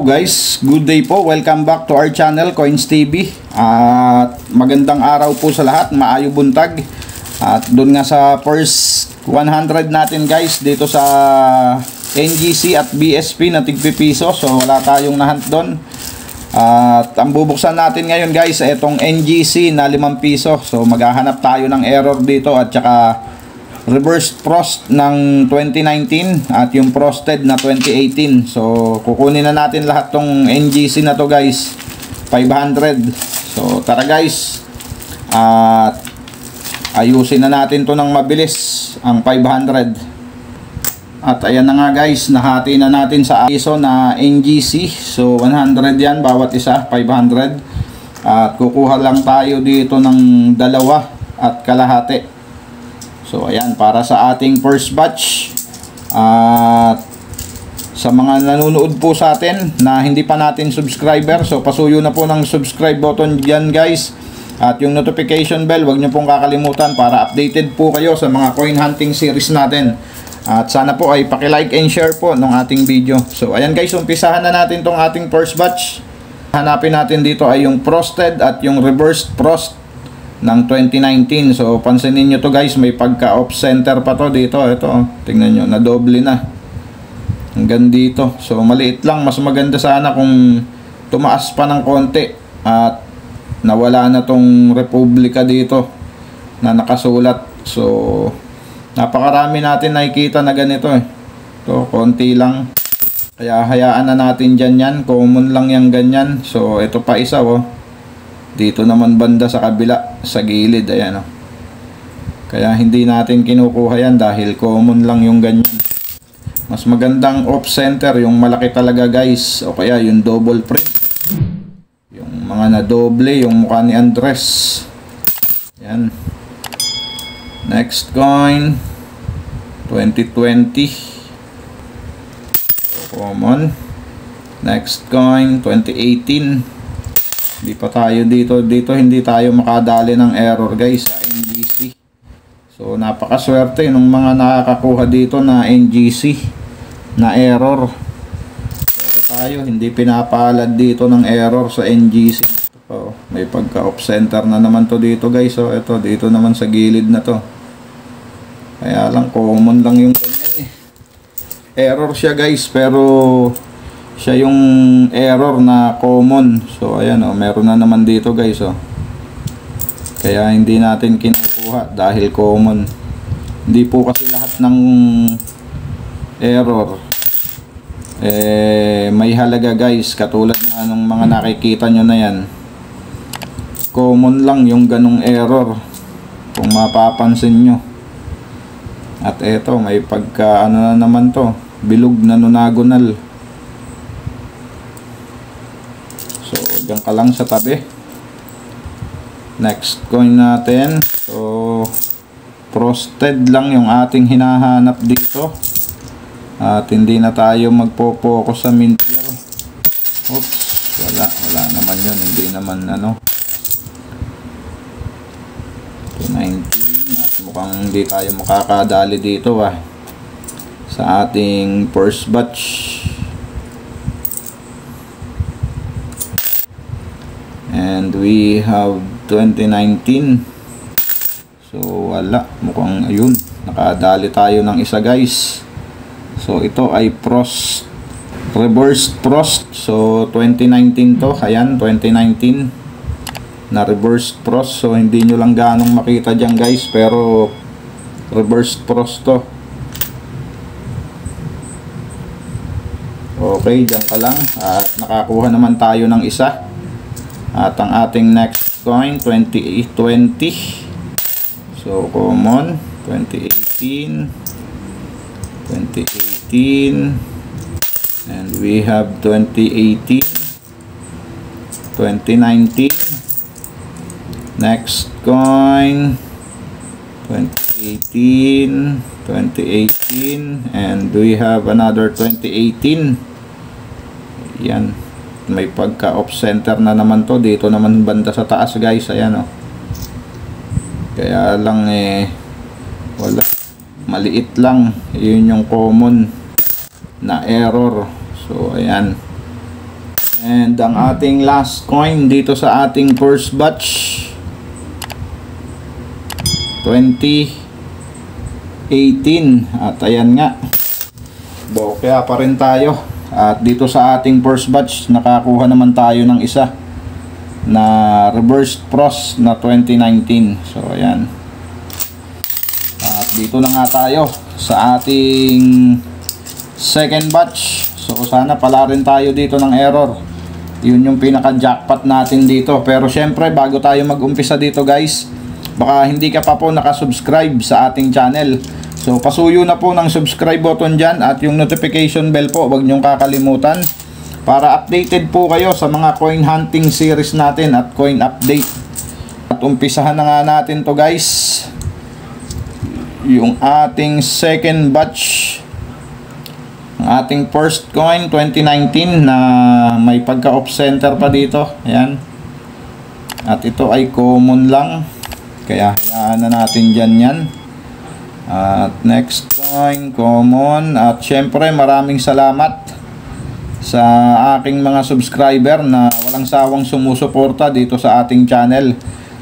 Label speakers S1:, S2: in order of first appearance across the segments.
S1: Guys, good day po. Welcome back to our channel, Coins TV. At magandang araw po sa lahat, maayo buntag. At doon nga sa first 100 natin guys, dito sa NGC at BSP na tigpipiso. So wala tayong nahunt doon. At ang bubuksan natin ngayon guys, itong NGC na 5 piso. So maghahanap tayo ng error dito at saka reverse frost ng 2019 at yung frosted na 2018. So kukunin na natin lahat tong NGC na to guys, 500. So tara guys, at ayusin na natin to ng mabilis ang 500. At ayan na nga guys, nahati na natin sa piso na NGC. So 100 yan bawat isa, 500. At kukuha lang tayo dito ng 2 at kalahati. So ayan, para sa ating first batch. At sa mga nanonood po sa atin na hindi pa natin subscriber, so pasuyo na po ng subscribe button dyan guys. At yung notification bell, wag nyo pong kakalimutan para updated po kayo sa mga coin hunting series natin. At sana po ay paki-like and share po ng ating video. So ayan guys, umpisahan na natin tong ating first batch. Hanapin natin dito ay yung frosted at yung reversed frost ng 2019. So pansinin nyo to guys, may pagka off center pa to dito. Ito, tingnan nyo, na doble na hanggang dito. So maliit lang, mas maganda sana kung tumaas pa ng konti at nawala na tong Republika dito na nakasulat. So napakarami natin nakikita na ganito to, konti lang, kaya hayaan na natin dyan yan. Common lang yung ganyan. So ito pa isa dito naman banda sa kabila, sa gilid, ayan kaya hindi natin kinukuha yan dahil common lang yung ganyan. Mas magandang off center, yung malaki talaga guys, o kaya yung double print, yung mga na doble, yung mukha ni Andres. Yan, next coin 2020 common. Next coin 2018. Hindi pa tayo dito hindi tayo makadali ng error guys sa NGC. So napakaswerte ng mga nakakakuha dito na NGC na error. Pero tayo hindi pinapalad dito ng error sa NGC. So, may pagka off center na naman to dito guys. So ito dito naman sa gilid na to. Kaya lang common lang yung ganyan error siya guys, pero siya yung error na common. So ayan meron na naman dito guys kaya hindi natin kinukuha dahil common. Hindi po kasi lahat ng error may halaga guys. Katulad na ng mga nakikita nyo na yan, common lang yung ganong error kung mapapansin nyo. At eto may pagka na naman to, bilog na nonagonal. Diyan ka lang sa tabi. Next coin natin. So frosted lang yung ating hinahanap dito. At hindi na tayo magpo-focus sa mint year. Oops, wala naman yun. Hindi naman 219. At mukhang hindi tayo makakadali dito sa ating first batch. And we have 2019. So wala, mukhang ayun, nakadali tayo ng isa guys. So ito ay frost, reversed frost. So 2019 to, ayan 2019 na reversed frost. So hindi nyo lang ganong makita dyan guys, pero reversed frost to. Okay, dyan ka lang. At nakakuha naman tayo ng isa. At ang ating next coin 2020. So common 2018, and we have 2018, 2019. Next coin 2018, and we have another 2018. Yan, may pagka off center na naman to dito naman banda sa taas guys. Ayan kaya lang wala, maliit lang, yun yung common na error. So ayan, And ang ating last coin dito sa ating first batch, 2018. At ayan nga, bokya pa rin tayo. At dito sa ating first batch, nakakuha naman tayo ng isa na reverse cross na 2019. So ayan. At dito na nga tayo sa ating second batch. So sana pala rin tayo dito ng error. Yun yung pinaka jackpot natin dito. Pero syempre, bago tayo mag-umpisa dito guys, baka hindi ka pa po nakasubscribe sa ating channel. So pasuyo na po ng subscribe button dyan at yung notification bell po, huwag nyong kakalimutan para updated po kayo sa mga coin hunting series natin at coin update. At umpisahan na nga natin to guys, yung ating second batch. Ang ating first coin 2019 na may pagka off center pa dito. Ayan. At ito ay common lang, kaya hayaan na natin dyan yan. At next coin, common. At syempre maraming salamat sa aking mga subscriber na walang sawang sumusuporta dito sa ating channel.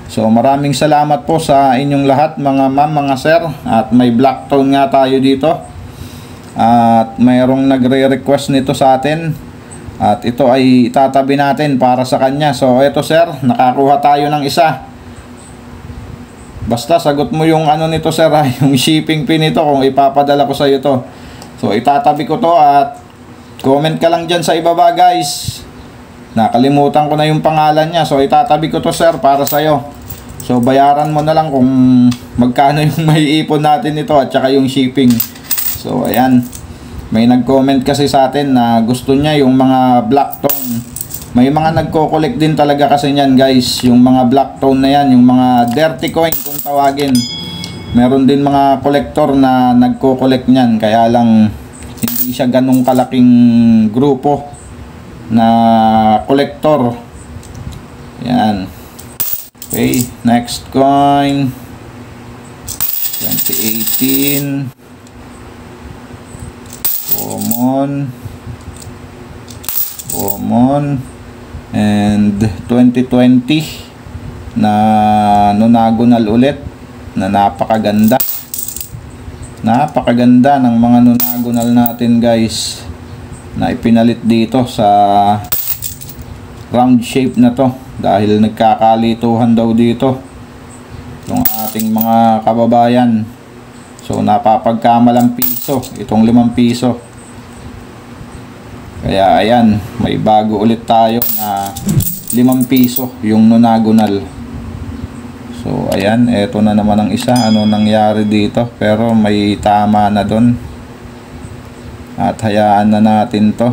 S1: So maraming salamat po sa inyong lahat mga ma'am, mga sir. At may black tone nga tayo dito. At mayroong nagre-request nito sa atin. At ito ay itatabi natin para sa kanya. So ito sir, nakakuha tayo ng isa. Basta sagot mo yung ano nito sir, yung shipping fee nito kung ipapadala ko sa iyo to. So itatabi ko to at comment ka lang dyan sa ibaba guys. Nakalimutan ko na yung pangalan niya. So itatabi ko to sir para sa iyo. So bayaran mo na lang kung magkano yung maiipon natin nito at saka yung shipping. So ayan, may nag-comment kasi sa atin na gusto niya yung mga black tone. May mga nagko-collect din talaga kasi niyan guys, yung mga black tone na yan, yung mga dirty coin kung tawagin. Meron din mga collector na nagko-collect niyan, kaya lang hindi siya ganong kalaking grupo na collector. Yan. Okay, next coin 2018 common and 2020 na nonagonal ulit na napakaganda ng mga nonagonal natin guys na ipinalit dito sa round shape na to dahil nagkakalituhan daw dito yung ating mga kababayan. So napapagkamalang piso itong 5 piso. Kaya ayan, may bago ulit tayo na 5 piso yung nonagonal. So ayan, eto na naman ang isa. Ano nangyari dito? Pero may tama na doon. At hayaan na natin to.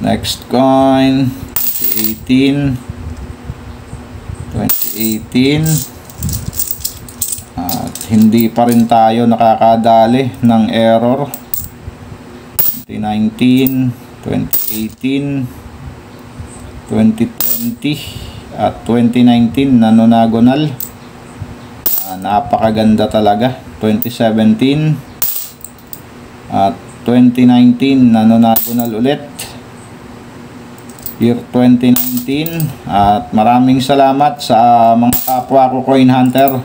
S1: Next coin 2018 at hindi pa rin tayo nakakadali ng error. 2019, 2018, 2020 at 2019 na nonagonal. Napakaganda talaga. 2017 at 2019 na nonagonal ulit. Year 2019. At maraming salamat sa mga kapwa ko coin hunter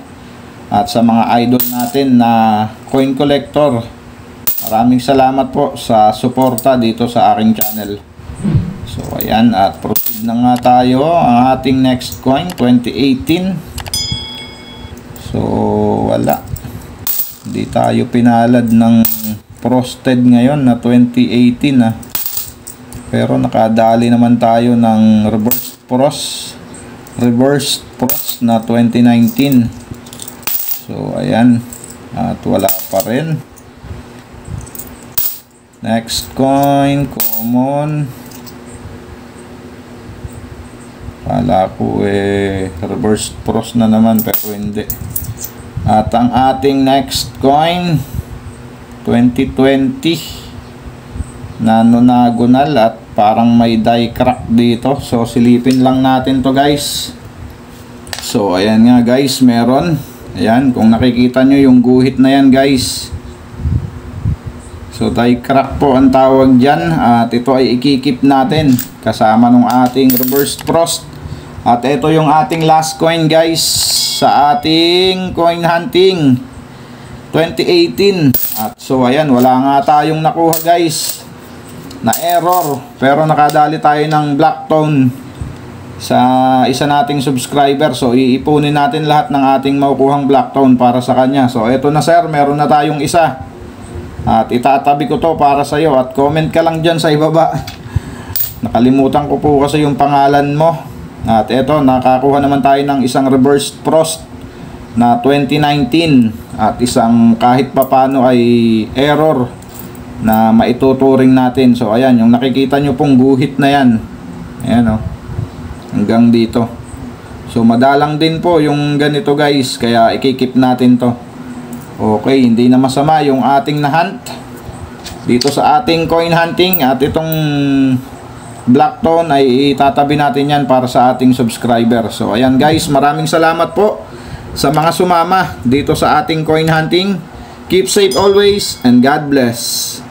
S1: at sa mga idol natin na coin collector. Maraming salamat po sa suporta dito sa aking channel. So ayan, at proceed na nga tayo. Ang ating next coin 2018. So wala, hindi tayo pinalad ng frosted ngayon na 2018 pero nakadali naman tayo ng reverse cross na 2019. So ayan, at wala pa rin. Next coin, common. Kala ko reverse cross na naman pero hindi. At ang ating next coin 2020 na nonagonal at parang may die crack dito. So silipin lang natin to guys. So ayan nga guys, meron. Ayan, kung nakikita nyo yung guhit na yan guys. So So die crack po ang tawag dyan. At ito ay ikikip natin kasama ng ating reverse frost. At ito yung ating last coin guys sa ating coin hunting 2018. At so ayan, wala nga tayong nakuha guys na error. Pero nakadali tayo ng Blacktone sa isa nating subscriber. So iipunin natin lahat ng ating makukuhang Blacktone para sa kanya. So eto na sir, meron na tayong isa. At itatabi ko to para sa iyo. At comment ka lang dyan sa ibaba. Nakalimutan ko po kasi yung pangalan mo. At eto, nakakuha naman tayo ng isang reverse frost na 2019. At isang kahit papano ay error na maituturing natin. So ayan, yung nakikita nyo pong guhit na yan. Ayan o. Hanggang dito. So madalang din po yung ganito guys. Kaya ikikip natin to. Okay, hindi na masama yung ating na-hunt dito sa ating coin hunting. At itong Blacktone ay itatabi natin yan para sa ating subscriber. So ayan guys, maraming salamat po sa mga sumama dito sa ating coin hunting. Keep safe always and God bless.